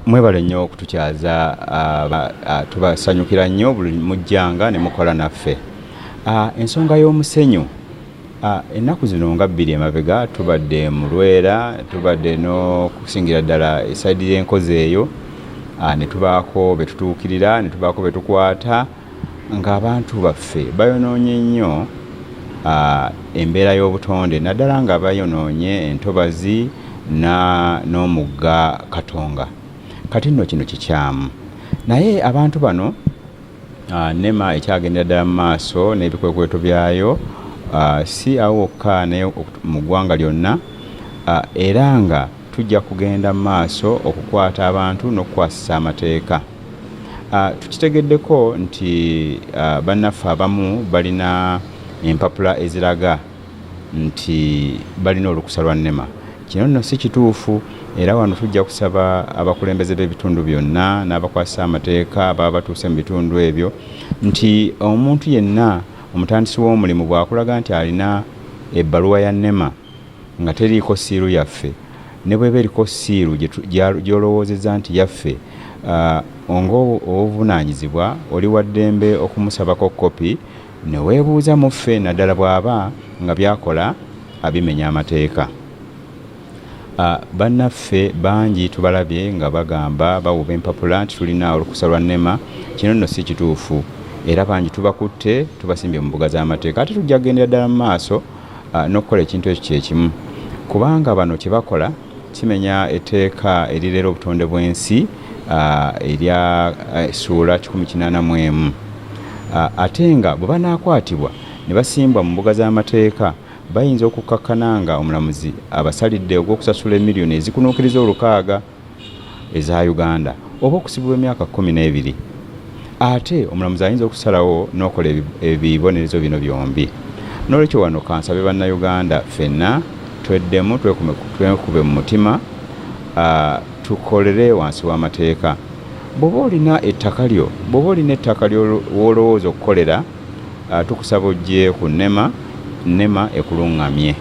Mwebale nnyo okutukyaza, tubasanyukira nnyo buli mujjanga ne mukola naffe. Ensonga y'omusenyu, ennaku zino nga bbiri emabega tubadde mu Lwera, tubadde n'okusingira ddala esayidi y'enkozi eyo, ne tubaako be tutuukirira, ne tubaako be tukwata, ng'abantu baffe bayonoonye nnyo embeera y'obutonde, naddala nga bayonoonye entobazi n'omugga Katonga. Kati nno kino kikyamu, naye abantu bano NEMA ekyagendera ddala mu maaso n'ebikwekweto byayo, si awo wokka naye mu ggwanga lyonna, era nga tujja kugenda mu maaso okukwata abantu n'okukwasisa amateeka. Tukitegeddeko nti bannaffe abamu balina empapula eziraga nti balina olukusa lwa NEMA. Kino nno si kituufu, era wano tujja kusaba abakulembeze b'ebitundu byonna n'abakwasisa amateeka ababa batuuse mu bitundu ebyo nti omuntu yenna omutandisi w'omulimu bw'akulaga nti alina ebbaluwa ya NEMA nga teriiko siiru yaffe, ne bw'eba eriko siiru gy'olowoozezza nti yaffe, ng'obuvunaanyizibwa oli wa ddembe okumusabako kopi ne weebuuza mu ffe, naddala bw'aba nga byakola abimenya amateeka. Bannaffe bangi tubalabye nga bagamba bawuba empapula nti tulina olukusa lwa NEMA. Kino nno si kituufu, era bangi tubakutte tubasimbye mu mbuga z'amateeka. Ate tujja kugendera ddala mu maaso n'okukola ekintu ekyo kyekimu, kubanga bano kye bakola kimenya etteeka erirera obutonde bw'ensi erya ssuula 181. Ate nga bwe banaakwatibwa ne basimbwa mu mbuga z'amateeka, bayinza okukkakkana nga omulamuzi abasalidde ogw'okusasula emiliyoni ezikunuukiriza 600 eza Uganda oba okusibibwa emyaka 12. Ate omulamuzi ayinza okusalawo n'okola ebibonerezo bino byombi. N'olwekyo wano kansabe bannayuganda ffenna tweddemu, twekube mu mutima, tukolere wansi w'amateeka. Bw'oba olina ettaka lyo, bw'oba olina ettaka ly'olowooza okukolera, tukusaba ojje ku NEMA ekuluŋŋamye.